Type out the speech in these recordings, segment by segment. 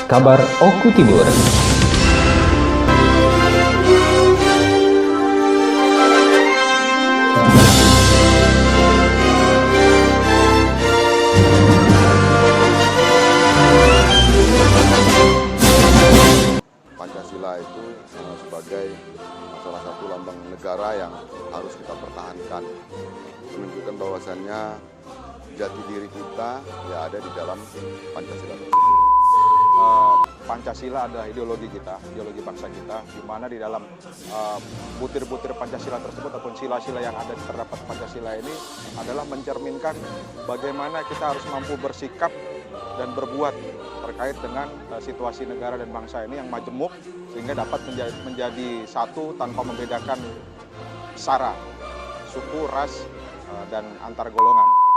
Kabar Oku Timur. Pancasila itu sebagai salah satu lambang negara yang harus kita pertahankan, menunjukkan bahwasannya jati diri kita ya ada di dalam Pancasila tersebut. Pancasila adalah ideologi kita, ideologi bangsa kita, di mana di dalam butir-butir Pancasila tersebut ataupun sila-sila yang ada terdapat Pancasila ini adalah mencerminkan bagaimana kita harus mampu bersikap dan berbuat terkait dengan situasi negara dan bangsa ini yang majemuk sehingga dapat menjadi satu tanpa membedakan sara, suku, ras, dan antar golongan.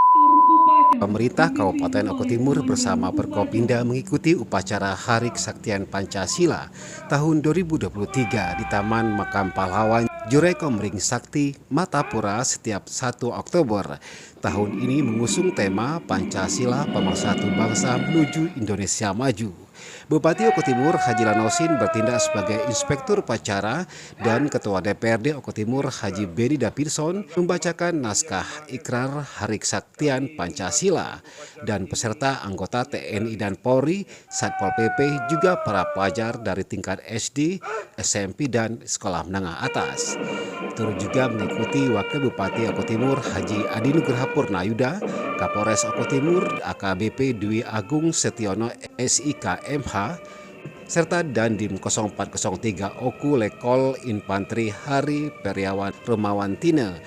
Pemerintah Kabupaten Oku Timur bersama Perkopinda mengikuti upacara Hari Kesaktian Pancasila tahun 2023 di Taman Makam Pahlawan Jure Komering Sakti, Matapura setiap 1 Oktober. Tahun ini mengusung tema Pancasila Pemersatu Bangsa Menuju Indonesia Maju. Bupati Oku Timur Haji Lanosin bertindak sebagai inspektur upacara dan Ketua DPRD Oku Timur Haji Beni Davidson membacakan naskah Ikrar Hari Kesaktian Pancasila dan peserta anggota TNI dan Polri, Satpol PP juga para pelajar dari tingkat SD, SMP dan sekolah menengah atas. Turut juga mengikuti Wakil Bupati Oku Timur Haji Adi Nugraha Purnayuda, Kapolres Oku Timur AKBP Dwi Agung Setiono SIKMH, serta Dandim 0403 Oku Lekol Infantri Hari Periawan Romawantine,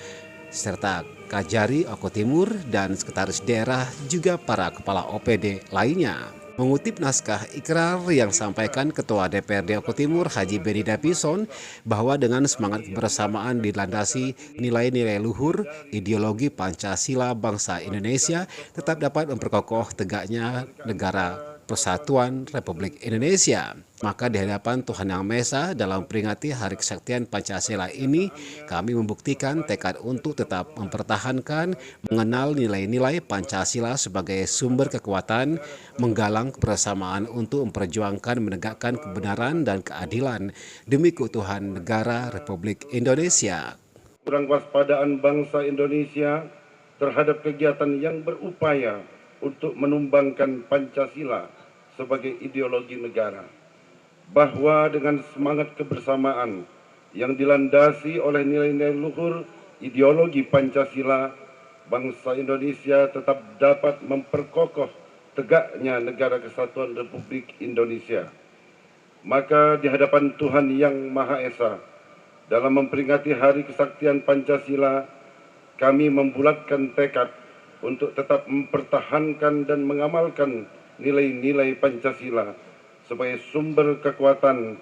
serta Kajari Oku Timur dan Sekretaris Daerah juga para kepala OPD lainnya. Mengutip naskah ikrar yang disampaikan Ketua DPRD Oku Timur Haji Beni Davidson bahwa dengan semangat kebersamaan dilandasi nilai-nilai luhur, ideologi Pancasila bangsa Indonesia tetap dapat memperkokoh tegaknya negara Persatuan Republik Indonesia. Maka di hadapan Tuhan Yang Maha Esa dalam peringati Hari Kesaktian Pancasila ini, kami membuktikan tekad untuk tetap mempertahankan, mengenal nilai-nilai Pancasila sebagai sumber kekuatan, menggalang kebersamaan untuk memperjuangkan menegakkan kebenaran dan keadilan demi keutuhan negara Republik Indonesia. Kurang waspadaan bangsa Indonesia terhadap kegiatan yang berupaya untuk menumbangkan Pancasila sebagai ideologi negara, bahwa dengan semangat kebersamaan yang dilandasi oleh nilai-nilai luhur ideologi Pancasila, bangsa Indonesia tetap dapat memperkokoh tegaknya negara kesatuan Republik Indonesia. Maka di hadapan Tuhan Yang Maha Esa, dalam memperingati Hari Kesaktian Pancasila, kami membulatkan tekad untuk tetap mempertahankan dan mengamalkan nilai-nilai Pancasila sebagai sumber kekuatan,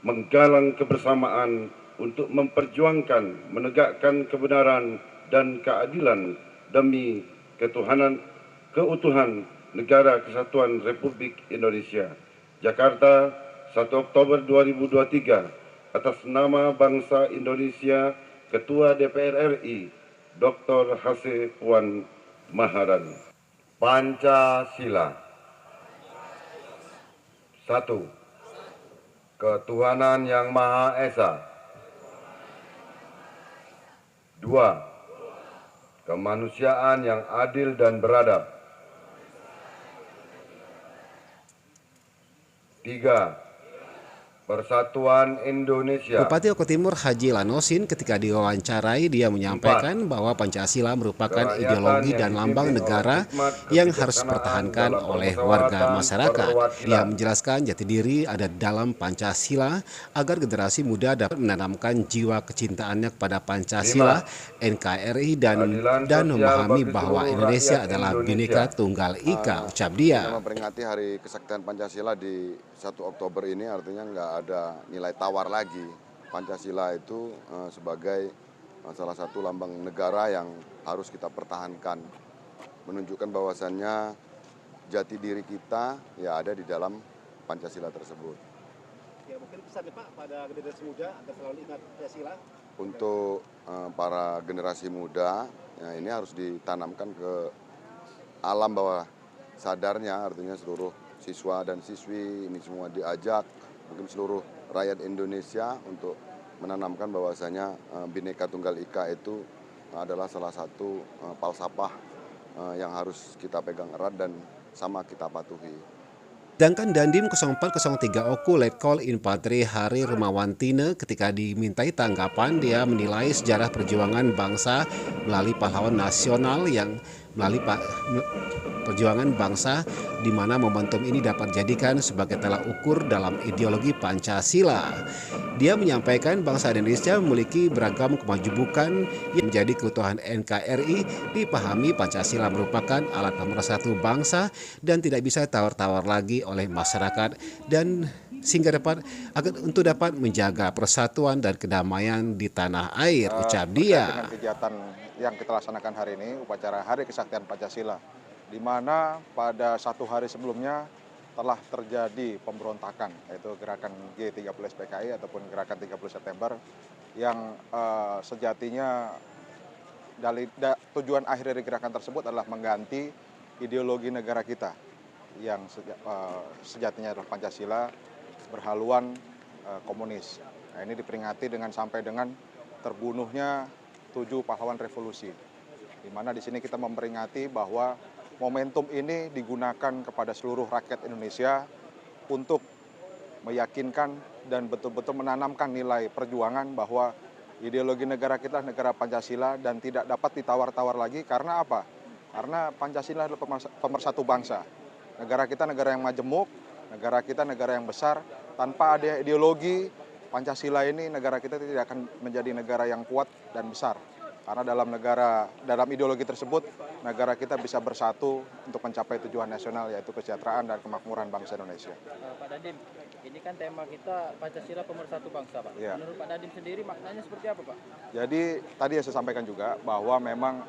menggalang kebersamaan untuk memperjuangkan, menegakkan kebenaran dan keadilan demi keutuhan Negara Kesatuan Republik Indonesia. Jakarta, 1 Oktober 2023, atas nama bangsa Indonesia, Ketua DPR RI, Dr. H.C. Puan Maharani. Pancasila. 1. Ketuhanan Yang Maha Esa. 2. Kemanusiaan yang adil dan beradab. 3. Persatuan Indonesia. Bupati Oku Timur Haji Lanosin ketika diwawancarai dia menyampaikan bahwa Pancasila merupakan ideologi dan lambang negara yang harus dipertahankan oleh warga masyarakat. Dia menjelaskan jati diri ada dalam Pancasila agar generasi muda dapat menanamkan jiwa kecintaannya kepada Pancasila, NKRI dan memahami bahwa Indonesia adalah Bhinneka Tunggal Ika, ucap dia. Memperingati Hari Kesaktian Pancasila di 1 Oktober ini artinya nggak ada nilai tawar lagi. Pancasila itu sebagai salah satu lambang negara yang harus kita pertahankan, menunjukkan bahwasannya jati diri kita ya ada di dalam Pancasila tersebut. Ya, mungkin pesan Pak pada generasi muda agar selalu ingat Pancasila. Untuk para generasi muda ya ini harus ditanamkan ke alam bawah sadarnya, artinya seluruh siswa dan siswi ini semua diajak, mungkin seluruh rakyat Indonesia untuk menanamkan bahwasanya Bhinneka Tunggal Ika itu adalah salah satu falsafah yang harus kita pegang erat dan sama kita patuhi. Sedangkan Dandim 0403 Oku Letkol Infanteri Hari Rumawantine ketika dimintai tanggapan, dia menilai sejarah perjuangan bangsa melalui pahlawan nasional yang perjuangan bangsa di mana momentum ini dapat dijadikan sebagai tolak ukur dalam ideologi Pancasila. Dia menyampaikan bangsa Indonesia memiliki beragam kemajemukan yang menjadi keutuhan NKRI, dipahami Pancasila merupakan alat pemersatu bangsa dan tidak bisa tawar-tawar lagi oleh masyarakat dan sehingga untuk dapat menjaga persatuan dan kedamaian di tanah air, ucap dia. Dengan kegiatan yang kita laksanakan hari ini, upacara Hari Kesaktian Pancasila, di mana pada 1 hari sebelumnya telah terjadi pemberontakan, yaitu gerakan G30 PKI ataupun gerakan 30 September yang sejatinya tujuan akhir dari gerakan tersebut adalah mengganti ideologi negara kita yang sejatinya adalah Pancasila berhaluan komunis. Nah, ini diperingati sampai dengan terbunuhnya 7 pahlawan revolusi, di mana di sini kita memperingati bahwa momentum ini digunakan kepada seluruh rakyat Indonesia untuk meyakinkan dan betul-betul menanamkan nilai perjuangan bahwa ideologi negara kita negara Pancasila dan tidak dapat ditawar-tawar lagi. Karena apa? Karena Pancasila adalah pemersatu bangsa. Negara kita negara yang majemuk, negara kita negara yang besar. Tanpa ada ideologi Pancasila ini, negara kita tidak akan menjadi negara yang kuat dan besar. Karena dalam ideologi tersebut, negara kita bisa bersatu untuk mencapai tujuan nasional, yaitu kesejahteraan dan kemakmuran bangsa Indonesia. Pak Dandim, ini kan tema kita Pancasila pemersatu bangsa, Pak. Ya. Menurut Pak Dandim sendiri maknanya seperti apa, Pak? Jadi tadi saya sampaikan juga bahwa memang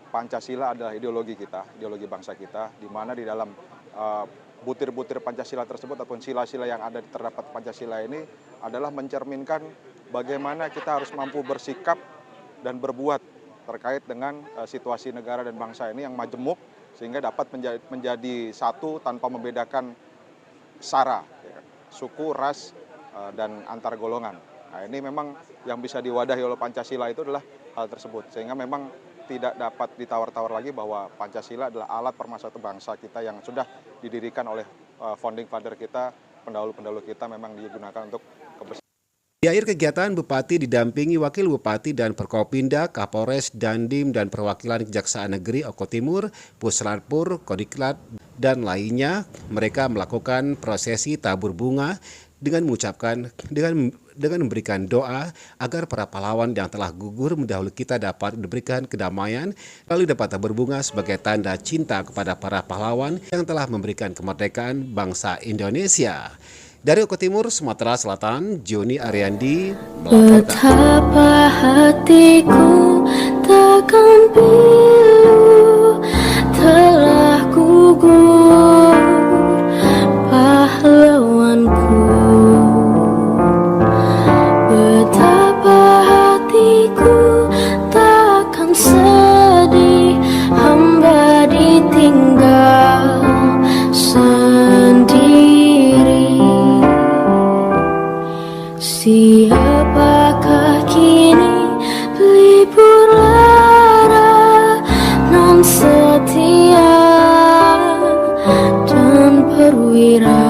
Pancasila adalah ideologi kita, ideologi bangsa kita, di mana di dalam butir-butir Pancasila tersebut ataupun sila-sila yang ada terdapat Pancasila ini adalah mencerminkan bagaimana kita harus mampu bersikap dan berbuat terkait dengan situasi negara dan bangsa ini yang majemuk sehingga dapat menjadi satu tanpa membedakan sara, suku, ras, dan antar golongan. Nah, ini memang yang bisa diwadahi oleh Pancasila itu adalah hal tersebut, sehingga memang tidak dapat ditawar-tawar lagi bahwa Pancasila adalah alat pemersatu bangsa kita yang sudah didirikan oleh founding father kita, pendahulu-pendahulu kita memang digunakan untuk kebersihan. Di akhir kegiatan, Bupati didampingi Wakil Bupati dan Perkopimda, Kapolres, Dandim, dan perwakilan Kejaksaan Negeri Oku Timur, Puslatpur, Kodiklat, dan lainnya. Mereka melakukan prosesi tabur bunga dengan memberikan doa agar para pahlawan yang telah gugur mendahului kita dapat diberikan kedamaian, lalu dapat tabur bunga sebagai tanda cinta kepada para pahlawan yang telah memberikan kemerdekaan bangsa Indonesia. Dari Oku Timur, Sumatera Selatan, Joni Ariandi melaporkan. Betapa hatiku takkan pilu telah gugur pahlawanku. Betapa hatiku takkan sedih hamba ditinggal sendiri. Siapakah kini pelipur lara nan setia dan perwira?